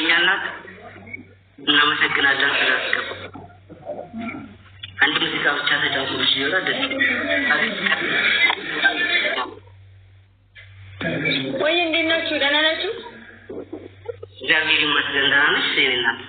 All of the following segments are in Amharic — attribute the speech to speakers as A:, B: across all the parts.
A: የኛናት እናመሰግናለን ስለተቀበሉ አንድ ሙዚቃ ብቻ ተጫውተሽ ይወራል
B: ወይ እንዴት ናችሁ ደህና ናችሁ
A: እግዚአብሔር ይመስገን ደህና ነሽ ሴኔናት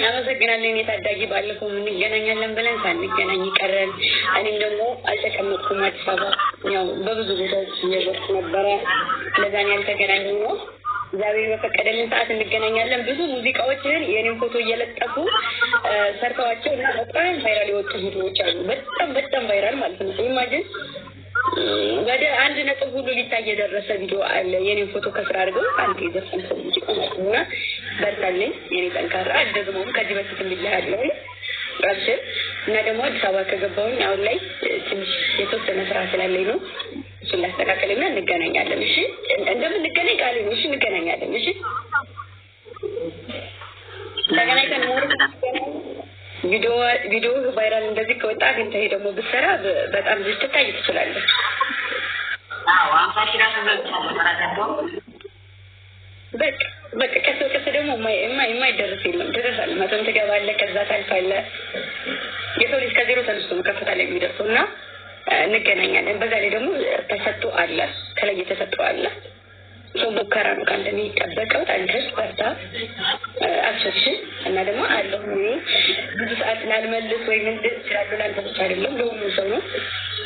B: አመሰግናለሁ የታዳጊ ባለፈው ምን ይገናኛለን ብለን ሳንገናኝ ቀረን እኔም ደግሞ አልተቀመጥኩም አዲስ አበባ ያው በብዙ ቦታዎች እየዞርኩ ነበረ ለዛኔ ያልተገናኘነው ዛሬ በፈቀደልን ሰዓት እንገናኛለን ብዙ ሙዚቃዎችን የኔን ፎቶ እየለጠፉ ሰርተዋቸው እና በጣም ቫይራል የወጡ ቪዲዮዎች አሉ በጣም ቫይራል ማለት ነው ኢማጂን ወደ 1.2 ሁሉ ሊታይ የደረሰ ቪዲዮ አለ የኔን ፎቶ ከስራ አድርገው አንድ የዘፈንኩ ሙዚቃ ነውና በርታለኝ የኔ ጠንካራ ደግሞ ከዚህ በፊት እንደያለው ራስ እና ደግሞ አዲስ አበባ ከገባሁኝ አሁን ላይ ትንሽ የተወሰነ ስራ ስላለኝ ነው እሱን ላስተካክልና እንገናኛለን እሺ እንደምንገናኝ ቃል ነው እሺ እንገናኛለን እሺ ተገናኝተን ቪዲዮ ቫይራል እንደዚህ ከወጣ ግን ተሄ ደግሞ ብሰራ በጣም ልትታይ ትችላለህ
A: አዎ አንፋሽራ ተዘጋጅቷል
B: በቃ ከሰው ደግሞ የማይደርስ የለም ተደርሳል መተም ተገባለ ከዛ ታልፋለህ የሰው ልጅ ከዜሮ ተነስቶ ከፍታ ላይ የሚደርሰውና እንገናኛለን በዛ ላይ ደግሞ ተሰጥቶ አለ ከላይ ተሰጥቶ አለ ሰው ሙከራ ነው ካንተ የሚጠበቀው ታንተስ በርታ አክሰሽ እና ደግሞ አለው ብዙ ሰዓት ላልመልስ ወይ ምን ይችላል ላንተ ብቻ አይደለም ለሁሉ ሰው ነው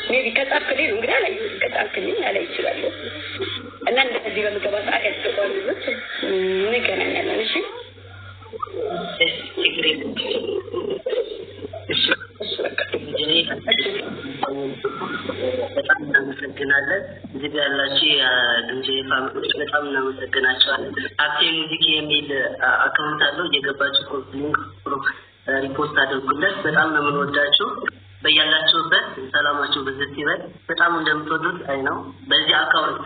B: ሜቢ ከጻፍክልኝ ነው እንግዲህ ላይ ከጻፍክልኝ ላይ ይችላል እና እንደዚህ በመገባ ሰዓት ያስቀባሉ እንገናኛለን እሺ
A: በጣም እናመሰግናለን እዚህ ያላችሁ የድምጼ ፋሚሊዎች በጣም እናመሰግናችኋለን አክቲ ሙዚክ የሚል አካውንት አለው የገባችሁ ሊንክ ሪፖስት አድርጉለት በጣም ነው የምንወዳችሁ በያላችሁበት ሰላማችሁ በዝት ይበል በጣም እንደምትወዱት አይ ነው በዚህ አካውንት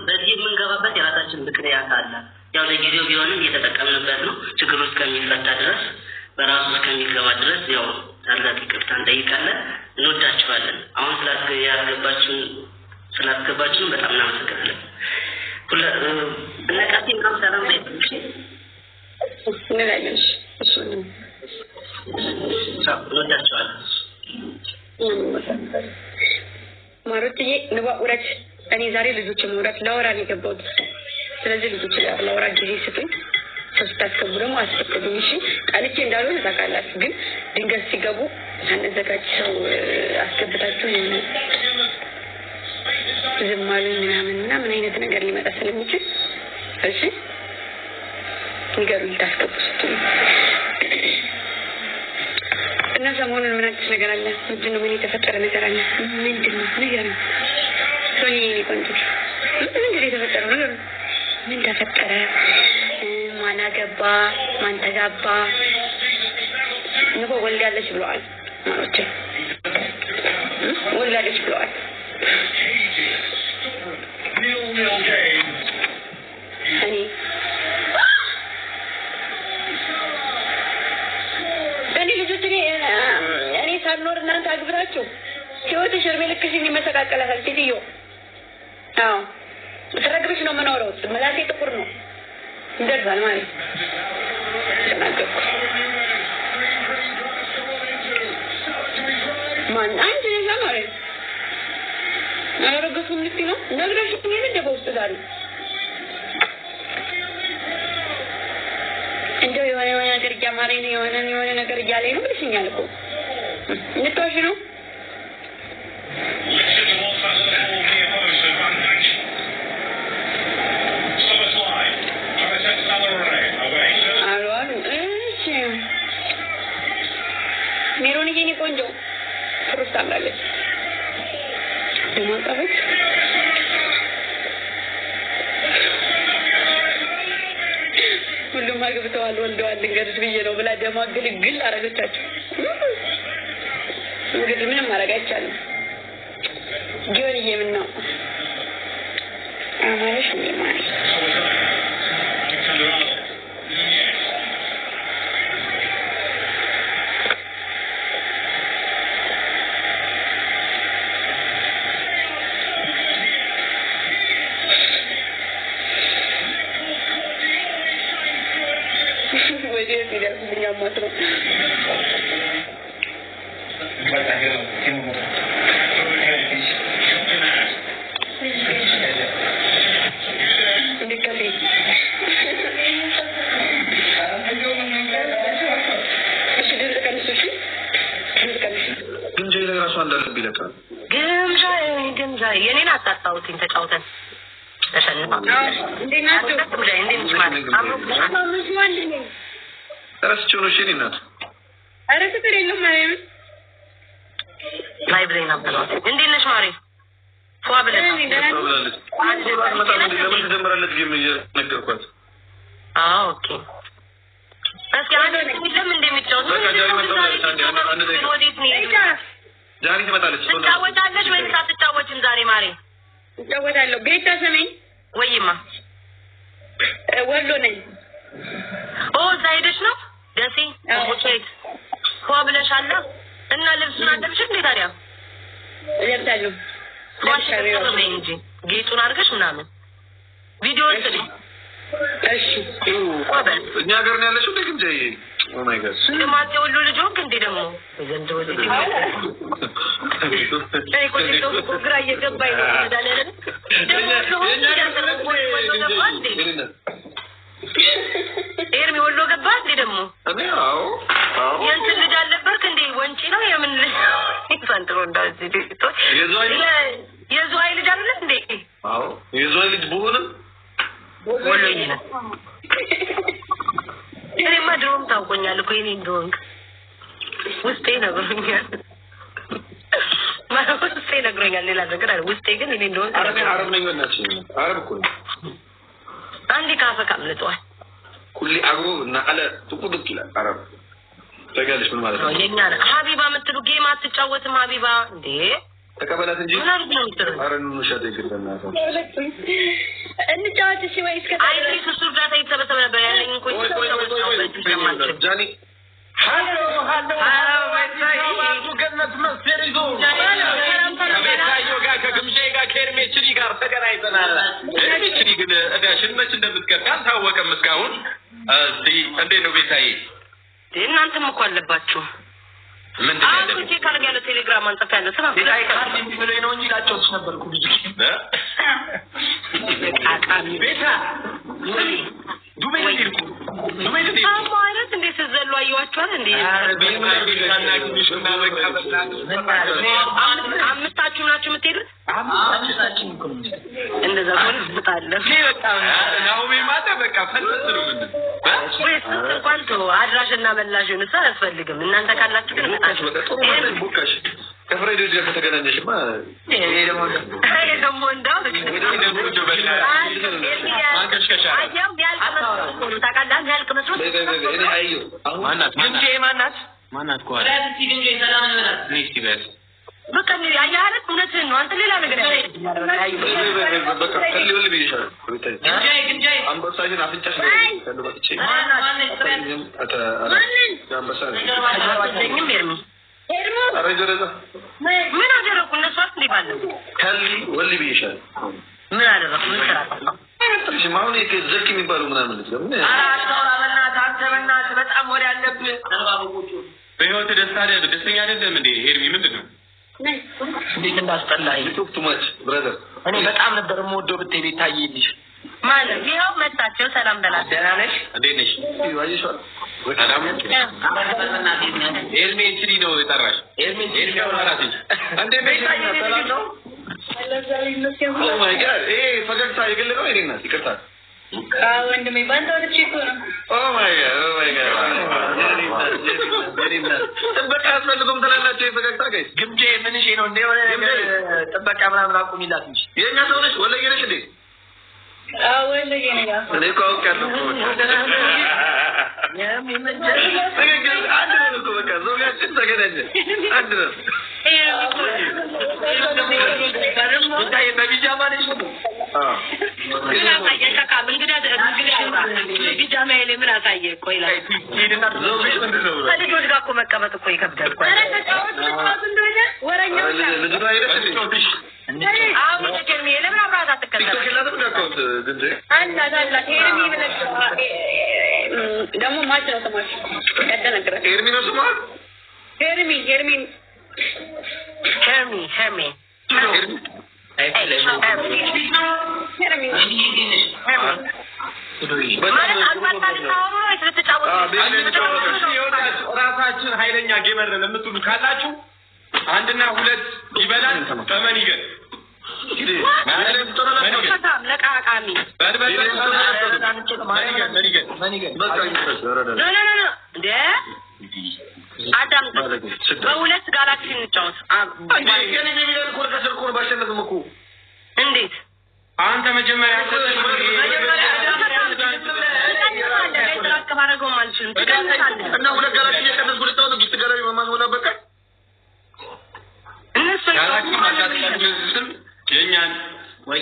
A: በዚህ የምንገባበት የራሳችን ምክንያት አለ ያው ለጊዜው ቢሆንም እየተጠቀምንበት ነው ችግሩ እስከሚፈታ ድረስ በራሱ እስከሚገባ ድረስ ያው ታላቅ ይቅርታ እንጠይቃለን እንወዳችኋለን አሁን ስላስገባችሁን በጣም እናመሰግናለን ለቃቲ ነው ሰላም ባይልሽ
B: እንላለን እሱን
A: እንወዳችኋለን
B: ማሩትዬ ንባውራት እኔ ዛሬ ልጆች መውራት ላወራ የገባሁት ስለዚህ ልጆች ላወራ ጊዜ ስጡኝ ተስታከቡ ደግሞ አስፈቅዱኝ እሺ ቃልቼ እንዳልሆነ ታውቃላችሁ ግን ድንገት ሲገቡ ሳንዘጋጅው አስገብታችሁ ነው ዝማሉ ምናምንና ምን አይነት ነገር ሊመጣ ስለሚችል እሺ ንገሩኝ ታስገቡት እና ሰሞኑን ምን አዲስ ነገር አለ ምንድነው ምን የተፈጠረ ነገር አለ ምንድነው ነገር ሶኒ ቆንጆ ምንድነው የተፈጠረው ነገር ምን ተፈጠረ ማን አገባ ማን ተጋባ ነው ወልዳለች ብለዋል ማለት ወልዳለች ብለዋል እኔ ያስተካከላል ሴትዮ አዎ ተረግብሽ ነው መኖረው መላቴ ጥቁር ነው እንደዛል ማለት ተናገርኩ ማን አንተ ለማረ አረጋግጡም ልክ ነው ነግረሽ ምን እንደበውስጥ ዛሬ እንደው የሆነ ነገር ያማረኝ ነው የሆነ ነገር ያለኝ ነው ብለሽኛል እኮ እንጥቶሽ ነው ሜሮን ይሄን ቆንጆ ፍሩት ታምራለች ደማጣች ሁሉም አግብተዋል ወልደዋል እንግዲህ ብዬ ነው ብላ ደማግልግል አረጋቻቸው እንግዲህ ምንም ማረግ አይቻልም ጆርዬ ምን ነው አማረሽ ምን ማጥሮ ግምጃ የኔን አጣጣውኝ ተጫውተን ተሸንፋ እንደናችሁ እንደምን ማለት አምሮሽ ወንድሜ ተረስቼው ነው ሽኒ እናት አረ ተከረለው ማሪም ላይብሬሪ ነበር እንዴት ነሽ ማሪ ፏብለ አንዴ ለምን ተጀመረለት ጌም እየነገርኳት ኦኬ እስኪ አንዴ ለምን እንደሚጫወት ዛሬ ትመጣለች ትጫወታለች ወይስ አትጫወችም ዛሬ ማሪ እጫወታለሁ ቤታ ሰሜን ወይማ ወሎ ነኝ ዛይደሽ ነው ደሴ ወጪት ፏብለሻለ እና ልብስና አደብሽ እንዴ ታዲያ ለብታለሁ ዋሽሪዮ እንጂ ጌጡን አድርገሽ ምናምን ቪዲዮ እንትን እሺ እኛ ሀገር ነው ያለሽው እንዴ ኦ ማይ ጋድ ስለማት ሁሉ ልጅ ሆንክ እንዴ ደግሞ ዘንድ ወዲህ እኮ ግራ እየገባኝ ነው ታዲያ ደግሞ ኤርሚ ወሎ ገባ እንዴ ደግሞ አዎ የእንትን ልጅ አለበርክ እንዴ ወንጪ ነው የምን ይፈንጥሮ እንዳዚህ ዲቶ የዙዋይ ልጅ አይደለ እንዴ አዎ የዙዋይ ልጅ ቡሁንም ወሎኝ ነው እኔማ ድሮም ታውቆኛል እኮ እኔ እንደሆንክ ውስጤ ነግሮኛል ውስጤ ነግሮኛል ሌላ ነገር አይደል ውስጤ ግን እኔ እንደሆንክ አረብ ነኝ ወናች አረብ እኮ አንዴ ካፈካ ምልጧል ኩሊ አግሮ እና አለ ጥቁጥቅ ይላል አረብ ተጋልሽ ምን ማለት ነው የኛ ሀቢባ ምትሉ ጌም አትጫወትም ሀቢባ እንዴ ተቀበላት እንጂ አረኑ ሻደ ይገርምና እንጫወት እሺ ወይስ ከአይ ሱሱር ዳታ ይተበተበ ነበር ያለኝ ቆይ ጃኒ ሃሎ ወይታይ ባቱ ገነት መስሪዶ ከቤታዮ ጋር ከግምጄ ጋር ከርሜችሪ ጋር ተገናኝተናል እርሜችሪ ግን እዳሽን መች እንደምትከታል ታወቀም እስካሁን እስቲ እንዴ ነው ቤታይ እናንተም እኮ አለባችሁ ምን እንደሆነ አሁን ቼክ አድርገው ቴሌግራም አንጽፍ ያለው ስራ ቤታይ ካርድ የሚብለኝ ነው እንጂ ላጫውትሽ ነበርኩ ልጅ አቃሚ ቤታ ዱሜ ይልኩ ማለት እንዴ ተዘሉ አዩዋቸዋል እንዴ አምስታችሁ ናችሁ የምትሄዱት አምስታችን እኮ እንደዛ ሆነ ስጣለ በቃ ናውሜ ማታ በቃ ፈንተሩ ምን ወይስ እንኳን አድራሽና መላሽን ሳያስፈልግም እናንተ ካላችሁ ግን ቡካሽ ከፍሬዶ ጋር ከተገናኘሽማ እኔ ደግሞ እንዳው ደግሞ ጆበላ ማንከሽከሻ አያው ያልከመሰሉ ታቃላን ያልከመሰሉ እኔ አዩ ማናት ቋራ ለዚህ ግንጄ ሰላም ነው ነስቲ በስ በቃ ነው ያያለት እውነትን ነው አንተ ሌላ ነገር ያለው በቃ ከሊወል ቢይሻል ግንጄ አንበሳሽን አፍንጫሽ ነው ባትቼ ማንን አንበሳ ነው ኤርሚ አረጀረዛ ምን አደረኩ እነሱ አትሊባ
C: እገባለሁ።
D: ከሊ ወሊ ቢሻል
C: ምን አደረኩ? ምን ሰራሁ?
D: እሺ ማውን ይከዘክ የሚባሉ ምናምን ለምን
C: አራታውራ በእናትህ አንተ በእናትህ በጣም ወሬ አለብህ። ተባበቁ
E: በህይወት ደስተኛ አይደለም እንዴ? ሄርሚ ምንድን ነው?
C: እንዴት እንዳስጠላኝ
D: ቱማች ብራዘር።
C: እኔ በጣም ነበር የምወደው ብትይ ቤታዬልሽ
B: ማለት ይኸው መጣቸው። ሰላም በላት።
C: ደህና ነሽ?
E: እንዴት ነሽ?
D: ይዋይሻል
E: ሰላም ነሽ? ኤርሚ እንቺ ነው የጠራሽ። ኤርሚ ነው ማለት ነው። እንዴ ቤታዬ ነው?
D: ኦ ማይ ጋድ ፈገግታ የግል ነው አይደል? ይቅርታ
B: ወንድሜ ባንተ ወጥቼ እኮ ነው።
D: ኦ ማይ ጋድ ጥበቃ አስፈልጎም ትላላችሁ። የፈገግታ ጋይስ
C: ግምጄ ምንሽ ነው እንዴ? ጥበቃ ምናምን አቁሚላት እንጂ
D: የኛ ሰው ነሽ። ወለጌ ነሽ እንዴ?
B: ወለጌ ነኝ።
D: እኔ እኮ አውቃለሁ እኮ አንድ ነው እኮ በቃ ዘውጋችን ተገናኘ። አንድ ነው
C: በቢጃማ ነሽ ነው?
B: ምን አሳየህ? ካካም እንግዲህ ቢጃማ የለ ምን አሳየህ? ቆይ ላይ
D: ዘውግሽ ምንድን ነው?
C: ልጆች ጋር እኮ መቀመጥ እኮ ይከብዳል።
B: ወረኛው
D: ልጅ ነው አይደል?
B: አሁን ከርሚ ለምን አብራት አትከታተል?
D: ቲክቶክ ላይ ተደርጋው ድንጀ
B: አላ ሄርሚ ብለህ ደግሞ ማች ነው ተማሽ ያደነግረ
D: ኤርሚ ነው ስሟ።
B: ሄርሚ
E: ራሳችን ኃይለኛ ጌመር ነን የምትሉ ካላችሁ አንድና ሁለት ይበላል ተመን ይገል
B: ለቃቃሚ አዳም በሁለት ጋላክሲ እንጫወት። እንዴት
E: አንተ መጀመሪያ
B: ማድረገው አልችልም።
D: እና ሁለት ጋላክሲ የቀነስ ጉልጣው ነው ግትገራዊ ማማሆና በቃ
B: እነሱ
E: ጋላክሲ ማታስቀምጥም የኛን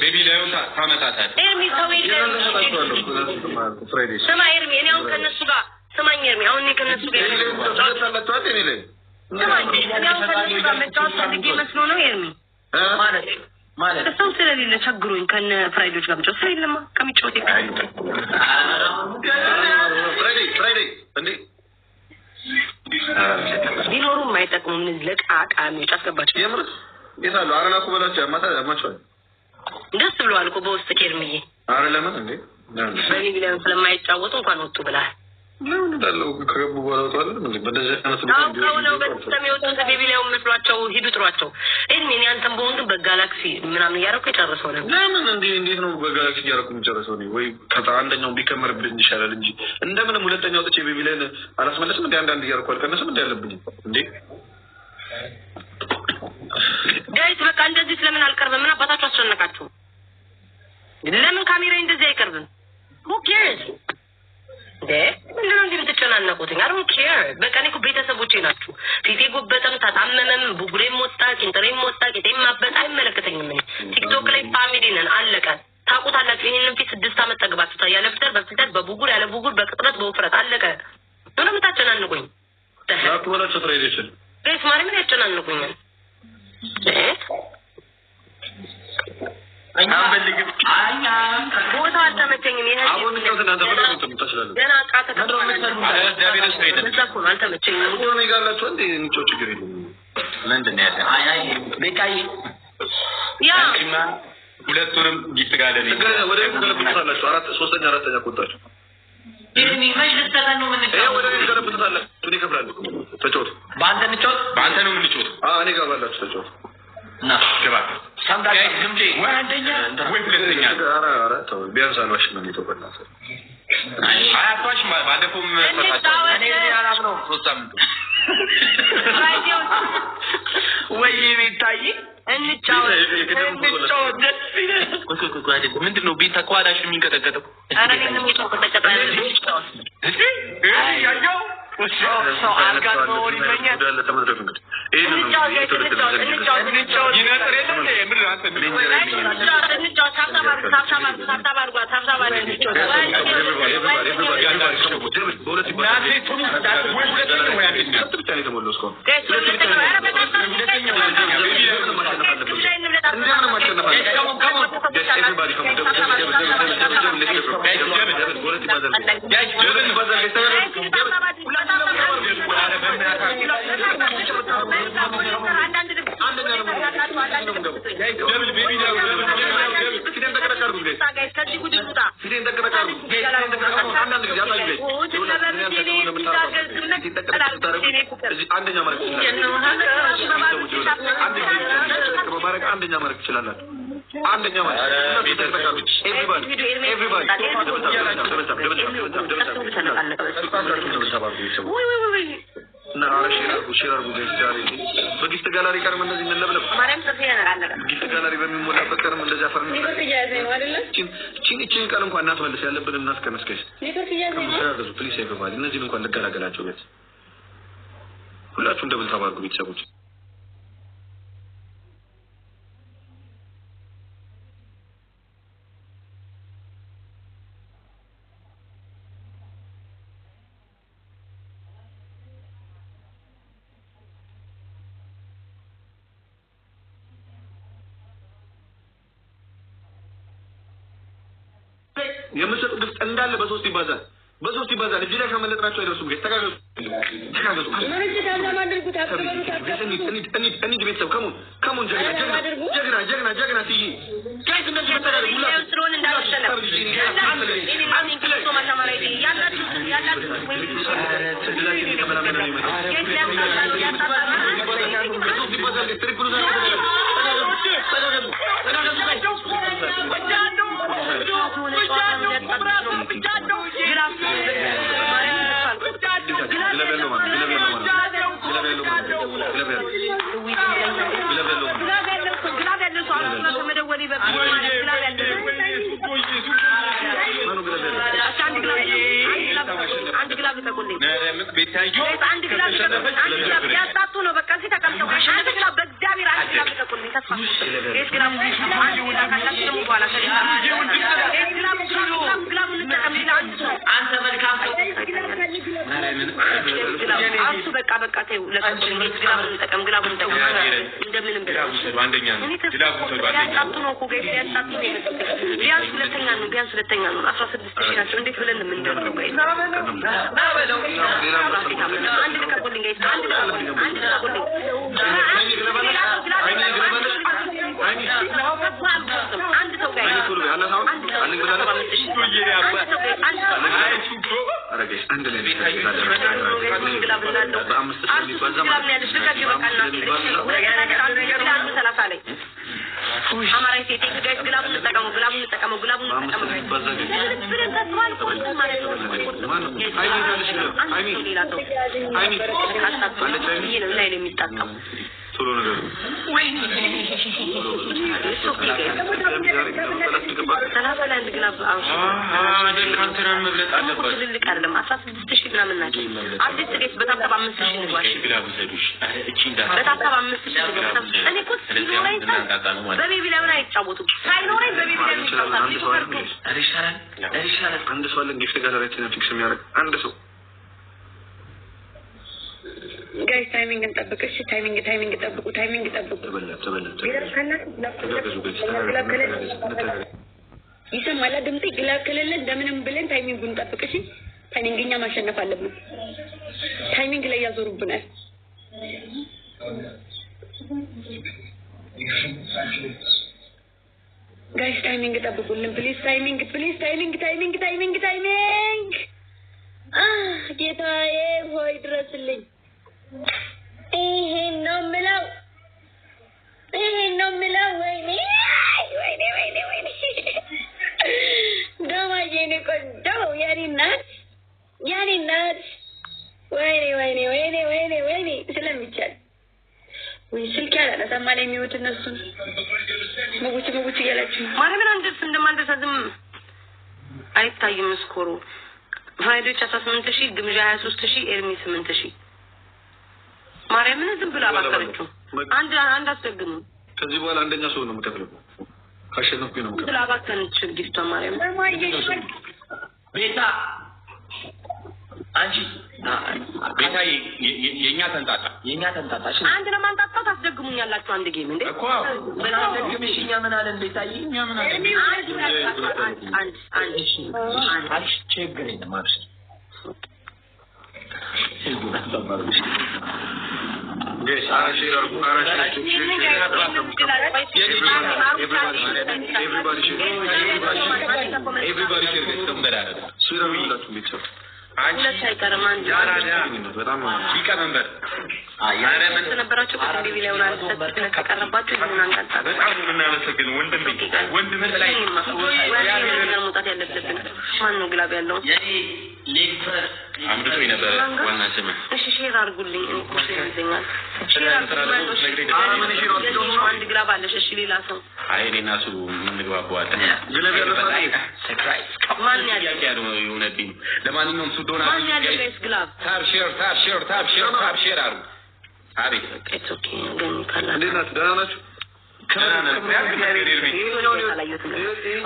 E: ቤቢ ላዩን ታመጣታለህ።
B: ኤርሚ ሰው ስማ ኤርሚ እኔ አሁን ከነሱ ጋር ስማኝ ኤርሚ አሁን እኔ ከነሱ ጋር መጫወት ፈልጌ መስሎ ነው ኤርሚ ማለት ሰው ስለሌለ ቸግሮኝ ከነ ፍራይዶች ጋር መጫወት ስለሌለማ ከሚጫወት
D: ፍራይዴ እንዴ
B: ቢኖሩም አይጠቅሙም። እነዚህ ለቃቃሚዎች አስገባቸው።
D: የምርስ የታሉ አረላኩ በላቸው ያማቸዋል።
B: ደስ ብለዋል እኮ በውስጥ ኬርምዬ።
D: አረ ለምን እንዴ
B: በቢቢ ላይ ስለማይጫወቱ እንኳን ወጡ ብለሃል።
D: ምን እንዳለው ከገቡ በኋላ ወጣለ ምን በደዘ አይነት
B: ነው በተሰሚውት ቤቢ ላይ መስሏቸው ሂዱ ጥሯቸው። እኔ አንተም በወንድ በጋላክሲ ምናምን ያረኩ የጨረሰው ነው።
D: ለምን እንዴት ነው በጋላክሲ ያረኩ የጨረሰው ነው? ወይ አንደኛው ቢከመርብኝ ይሻላል እንጂ እንደምንም ሁለተኛው ወጥቼ ቤቢ ላይ አላስመለስም እንዴ? አንዳንድ ያረኩ አልቀነስም እንዴ ያለብኝ እንዴ?
B: ጋይስ በቃ እንደዚህ ስለምን አልቀርብም? ምን አባታችሁ አስጨነቃችሁ? ለምን ካሜራ እንደዚህ አይቀርብም? who cares ምንድነው እንዲህ የምትጨናነቁት? I don't care። በቃ እኔ እኮ ቤተሰቦቼ ናችሁ። ፊቴ ጎበጠም ታጣመመም ቡጉሬም ወጣ ቂንጥሬም ወጣ ቂጤም ማበጥ አይመለከተኝም። እኔ ቲክቶክ ላይ ፋሚሊ ነን አለቀ። ታውቁታላችሁ። ይሄንን ፊት 6 ዓመት ተግባችሁታል። ያለ ፍተር በፍተር በቡጉር ያለ ቡጉር በቅጥረት በውፍረት አለቀ። ምንም የምታጨናንቁኝ
D: ታውቁላችሁ ትሬዲሽን
B: ጋይስ ማርያም ምን ያጨናንቁኛል? ቦታ አልተመቸኝም። ይሄ
D: አሁን ነው እናንተ ተምታሽላለ
B: ገና ቃተ ተድሮ መሰሉ
E: ዳቪድስ ነው
B: ተሰኩን አልተመቸኝም።
D: ሁሉ ነገር ያላችሁ እንዴ እንጮ ችግር የለም።
E: ምንድን ነው ያለው?
C: አይ ቤታዬ
B: ያ
E: ሁለቱንም ይጥጋለኝ
D: ወደ ገለብታላችሁ አራት ሶስተኛ አራተኛ ቆጣችሁ
C: ኤርሚ መጅልስ ተሰኑ ምን
D: ይሄ ወደ ገለብታላችሁ እኔ ከፍላለሁ። ተጫወቱ።
C: በአንተ እንጫወት።
E: በአንተ ነው የምንጫወት።
D: እኔ ጋር ባላችሁ ተጫወቱ።
C: እና
E: ግባ
C: ሰምታችሁ ግምጄ
E: ወይ አንደኛ ወይ ሁለተኛ
D: ኧረ ተው ቢያንስ አልዋሽም ነው የተቆጣው።
E: አያቷሽ ባለፈውም
C: እኔ አላምነው 3 ሳምንት ወይ ቤታዬ እንጫወት ደስ ይላል።
E: ምንድን ነው ቤት ተቋዳሽ የሚንቀጠቀጠው?
B: ኧረ እኔ ነው ተቀጣጣይ
C: ያየው ሰው አልጋ ነው ይመኛል።
D: በጊፍት ጋላሪ ቀርም እንደዚህ እንለብለብ ማርያም ሰፊያ ነገር ጊፍት ጋላሪ በሚሞላበት ቀርም እንደዚህ አፈር ነው ቺን ቀን እንኳን እናትመልስ ያለብን እናስከነስከሽ ከመሰራቱ ፕሊስ ይፈባል እነዚህ እንኳን ልገላገላቸው ቤት ሁላችሁ እንደብል ተባርኩ ቤተሰቦች የምሰጥ ግፍት እንዳለ በሶስት ይባዛል እጅ ላይ ከመለጥናቸው አይደርሱም ጋር ተጋገዙ እንሂድ ቤተሰብ ከሙን ጀግና ትይ ጋይስ እንደዚህ መተዳደር ሁላ ስለሆነ እንዳልተሸነፍ guys timing እንጠብቅ እሺ timing ጠብቁ ይሰማል ድምጤ ግላከለለ እንደምንም ብለን ታይሚንጉን እንጠብቅ እሺ ታይሚንግኛ ማሸነፍ አለብን ታይሚንግ ላይ ያዞሩብናል guys timing ጠብቁልን please timing ጌታዬ ሆይ ድረስልኝ ይሄን ነው የምለው ወይኔ ደማዬ ቆንጆ ያኔ ናት ወይኔ ስለሚቻል ወይ ስልክ ያለ ተማለ የሚወት እነሱ መጉች እያላችሁ ማርያምን አንደስ እንደማንደሳዝም አይታይም ስኮሩ ፋይዶች 18000 ግምጃ 23000 ኤርሚ 8000 ማርያምን ዝም ብላ አባከረችው አንድ አስደግሙ ከዚህ በኋላ አንደኛ ሰው ነው የምትከፍለው ካሸነፍኩ ነው
B: ብላ አባከረች ጊፍቷ ማርያም
E: ቤታ አንቺ ቤታ የኛ ተንጣጣ
C: የኛ ተንጣጣሽ
D: አንድ ለማንጣጣው ታስደግሙኛላችሁ አንድ ጌም እንዴ
C: እኮ በላደግምሽ እኛ ምን አለ እንደታይ እኛ ምን አለ አንድ ችግር የለም ማለት
E: Yes, everybody should get some better. ሁለት አይቀርም አንድ በጣም ይቀመንበር አያረመን ተነበራችሁ ከዲቪ ላይ ወላል ተቀረባችሁ ይሁን አንቀጣ በጣም እናመሰግን ወንድም ላይ መውጣት ያለብን ማን ነው ግላብ ያለው የኔ ሌክቸር አምጥቶ ነበር ዋና ስም እሺ ሼር አድርጉልኝ እንኩሽ ይዘኛል ሼር አድርጉልኝ አንድ ግላብ አለሽ እሺ ሌላ ሰው አይኔና ሱ ምን ግባባው አለ ግላብ ያለው ሰርፕራይዝ ማን ያለው ይሁንብኝ ለማንኛውም ሱዶና ጋይስ ግላብ ታብ ሼር አሩ አሪፍ ኦኬ ግን ካላ እንደና ተዳናቹ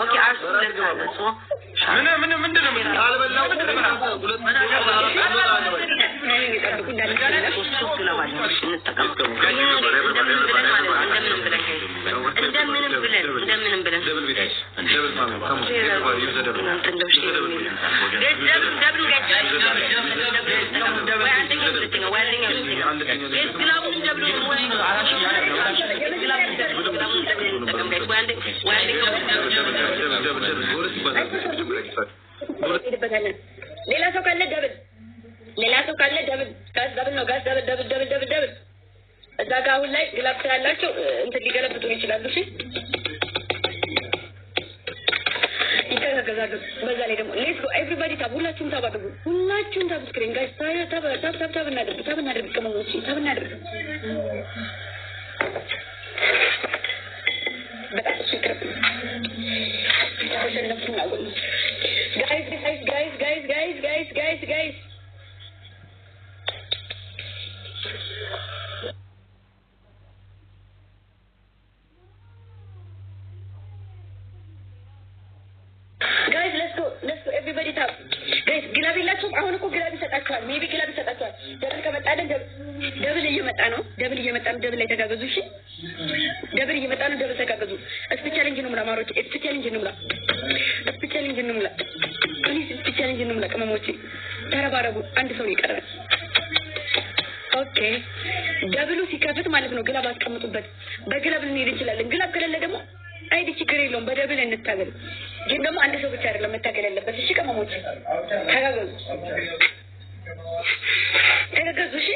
E: ኦኬ አርስ ለታለሶ ምን ምንድነው አልበላው ሁለት
B: ሌላ ሰው ካለ ደብል ጋዝ ደብል ነው ጋዝ ደብል እዛ ጋር አሁን ላይ ግላብ ያላቸው እንትን ሊገለብጡ ይችላሉ እሺ ይተጋገዛሉ በዛ ላይ ደግሞ ሌትስ ጎ ኤቭሪባዲ ታብ ሁላችሁም ታብ አድርጉ ሁላችሁም ታብ ስክሪን ጋይስ ታብ እናድርግ ከመሞች ታብ እናድርግ በጣም ሲክር guys let's go everybody tap guys ግላብ ይላችሁ አሁን እኮ ግላብ ይሰጣችኋል ሜቢ ግላብ ይሰጣችኋል ደብል ከመጣለ ደብል እየመጣ ነው ደብል ላይ ተጋገዙ እሺ ደብል እየመጣ ነው ደብል ተጋገዙ እስቲ ቻሌንጅ ነው ማማሮች እስቲ ቻሌንጅ ነው ፕሊዝ እስቲ ቻሌንጅ ነው ለቀመሞች ተረባረቡ አንድ ሰው ይቀራል ኦኬ ደብሉ ሲከፍት ማለት ነው ግላብ አስቀምጡበት በግላብ ልንሄድ እንችላለን ግላብ ከሌለ ደግሞ አይዲ ችግር የለውም በደብል እንታገል ግን ደግሞ አንድ ሰው ብቻ አይደለም መታገል ያለበት እሺ ቀመሞች ተጋገዙ እሺ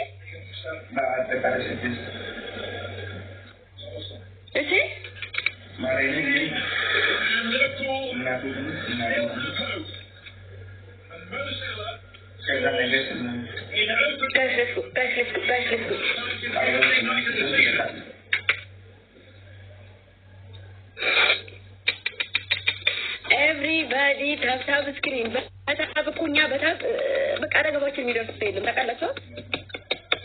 B: እሺ guys, everybody tap screen በታብ ኩኛ በታብ በቃ አደረጋችሁ የሚደርስ የለም ታውቃላችሁ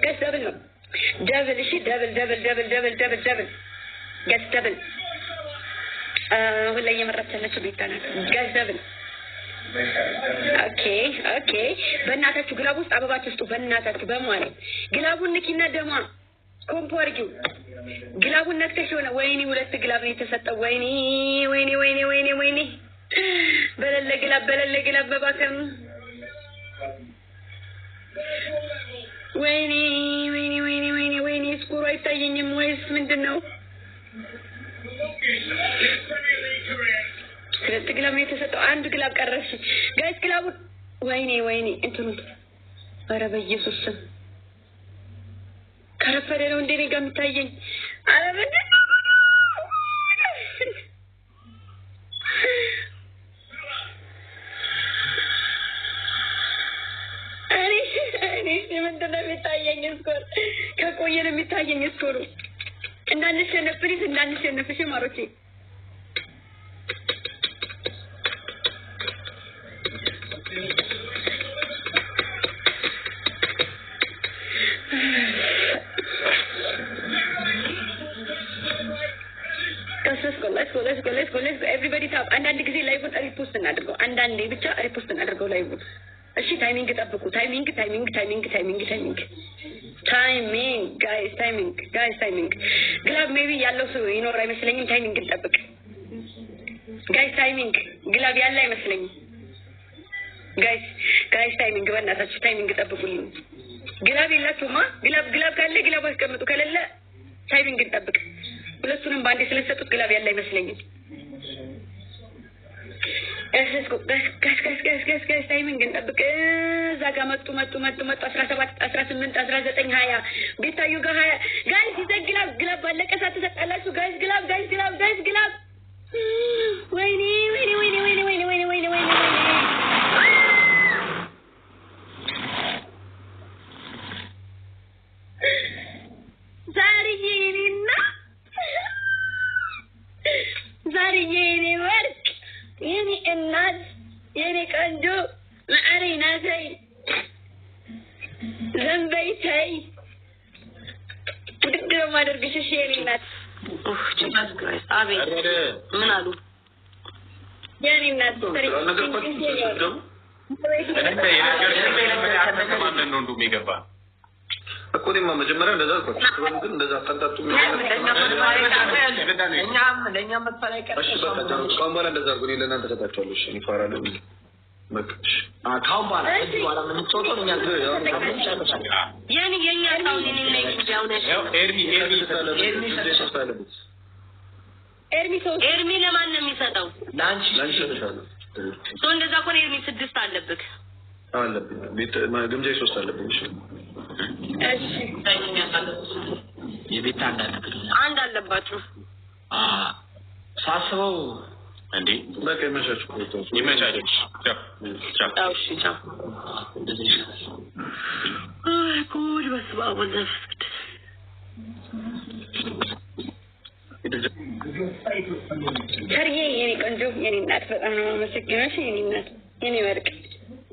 B: ጋይስ ደብል ነው ደብል እሺ ደብል ጋይስ ደብል ወላ የመረጥቻለችሁ ቤታና ጋይስ ደብል ኦኬ በእናታችሁ ግላብ ውስጥ አበባችሁ ውስጥ በእናታችሁ በማለት ግላቡን ንኪና ደማ ኮምፖርጊው ግላቡን ነክተሽ ሆነ ወይኔ ሁለት ግላብ ነው የተሰጠው ወይኔ በለለ ግላብ በባከም ወይኔ ስኮሩ አይታየኝም ወይስ ምንድነው ሁለት ግላብ ነው የተሰጠው አንድ ግላብ ቀረሽ ጋይስ ግላቡ ወይኔ እንትኑ ኧረ በኢየሱስ ስም ከረፈደ ነው እንዴ ጋር የሚታየኝ አረ ምንድነው ምንድነው የሚታየኝ ስኮር ከቆየን የሚታየኝ ስኮሩ እንዳንሸነፍ እሺ ማሮቼ let's go everybody tap አንዳንድ ጊዜ ላይቭን ሪፖስት እናድርገው አንዳንዴ ብቻ ሪፖስት እናድርገው ላይቭን እሺ ታይሚንግ ጠብቁ ታይሚንግ ታይሚንግ ጋይስ ግላብ ሜቢ ያለው ሰው ይኖር አይመስለኝም። ታይሚንግ እንጠብቅ ጋይስ። ታይሚንግ ግላብ ያለ አይመስለኝም ጋይስ። ታይሚንግ በእናታችሁ ታይሚንግ ጠብቁልኝ። ግላብ የላችሁማ? ግላብ ካለ ግላብ አስቀምጡ፣ ከሌለ ታይሚንግ እንጠብቅ። ሁለቱንም በአንዴ ስለሰጡት ግላብ ያለ አይመስለኝም። ጋይስ ታይሚንግ እንጠብቅ። እዛ ጋር መጡ 17 18 19 20 ቤታዩ ጋር 20 ጋይስ ይዘን ግላብ ባለቀ ሰዓት ትሰጣላችሁ ጋይስ። ግላብ ወይኔ ዛሬ የኔ ወርቅ የኔ እናት የኔ ቆንጆ ማዕሪና ተይ ዘንበይ ተይ ውድድር ማደርግሽ እሺ የኔ እናት።
D: አቤት ምን አሉ
B: የኔ እናት?
E: እኮ እኔማ መጀመሪያ እንደዛ አልኳቸው። ግን እንደዛ አታንጣጡ።
C: ለእኛም መጥፋት አይቀርም።
E: እሺ በቃ ካሁን በኋላ እንደዛ አድርጎ እኔ ለእናንተ ሰጣቸዋለሁ። እሺ እኔ እፈራለሁ። በቃ ካሁን በኋላ ከዚህ በኋላ የምንጫወተው እኛ
D: የኛ ታውን እኔ ላይ ኤርሚ ለማን ነው የሚሰጠው?
C: ላንቺ
E: ይሰጥሻለሁ።
D: ሰው እንደዛ እኮ ኤርሚ 6 አለብክ
E: አለብኝ። ቤት ግምጃ 3 አለብኝ። እሺ
C: የቤት
D: አንድ አለባችሁ።
C: ሳስበው
E: እንዴ በቃ ይመቻችሁ። ቻው።
D: እሺ ቻው። ጉድ በስመ አብ ወወልድ ወመንፈስ ቅዱስ።
B: ሰርዬ የኔ ቆንጆ የኔ እናት በጣም ነው የማመሰግነው። የኔ እናት የኔ ወርቅ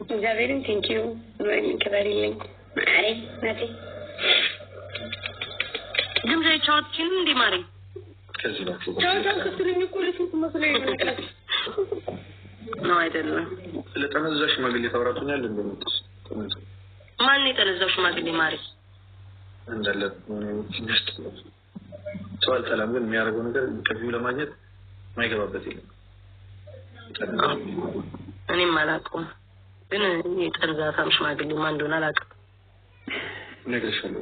B: እግዚአብሔርን ቴንኪዩ ወይም ከበሪልኝ ማሪ ናቲ
D: ግምጃ ቻውችን እንዴ ማሪ
E: ከዚህ ነው
B: ቻው ከስልኝ እኮ ለሱት መስለኝ ነው
D: ነው አይደለም።
E: ለተነዛሽ ማግሌ ታወራቱኛል እንደምትስ
D: ማን የጠነዛው ሽማግሌ ማሪ
E: እንዳለ ሰዋል ሰላም ግን የሚያደርገው ነገር ከዚሁ ለማግኘት ማይገባበት የለም።
D: እኔም አላውቀውም ግን የጠንዛታም ሽማግሌ ማን እንደሆነ አላውቅም።
E: ነገርሻለሁ።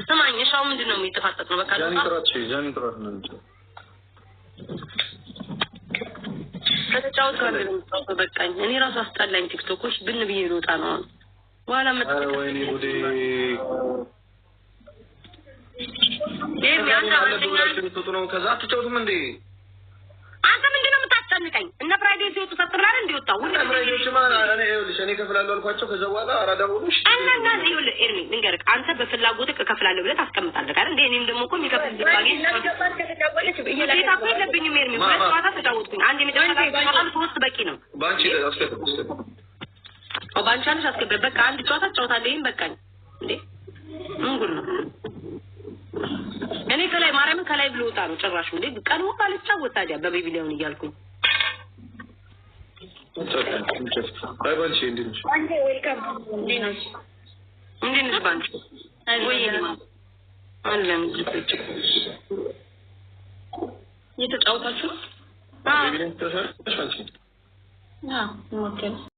D: ስማኝ እሻው ምንድን ነው የሚተፋጠጥ ነው? በቃ
E: ጃኒ ጥራት ነው እንጂ
D: ከተጫወት ጋር ነው በቃኝ። እኔ ራሱ አስጠላኝ። ቲክቶኮች ብን ብዬ ልወጣ ነው በኋላ መጥቶ
E: ወይኔ ጉዴ
D: ያንተ
E: ወንድኛ ነው። ከዛ አትጫወቱም እንዴ?
D: አንተ ምንድን ነው የምታስጨንቀኝ? እነ ፍራይዴ ሲወጡ ሰጥብላል እንዲወጣው ሁሉ
E: ፍራይዴዎች ማለት እኔ ከፍላለሁ አልኳቸው። ከዛ በኋላ አራዳ ሆኖሽ
D: እና ይኸውልህ ኤርሚ ልንገርህ፣ አንተ በፍላጎትህ እከፍላለሁ ብለህ ታስቀምጣለህ አይደል? እኔም ደግሞ እኮ የሚከፍል ዝባጌ ቤታ እኮ የለብኝም ኤርሚ። ሁለት ጨዋታ ተጫወትኩኝ። አንድ የመጨረሻ ጨዋታ 3 በቂ ነው።
E: በአንቺ አስከፍል
D: በአንቺ አንቺ አስከፍል በቃ አንድ ጨዋታ ጨዋታለሁ። ይሄን በቃኝ እንዴ ምን ጉድ ነው? እኔ ከላይ ማርያምን ከላይ ብሎ ወጣ ነው ጭራሽ እንዴ ቀኑ ካልጫወት ታዲያ በቤቢ ሊሆን እያልኩኝ
E: ባይባልሽ እንዴት
B: አንዴ ዌልካም
D: እንዴት ነሽ ባንቺ ወይ አለም እየተጫወታችሁ
E: ቤቢ ነው ተሰራሽ አንቺ
B: ሞከረ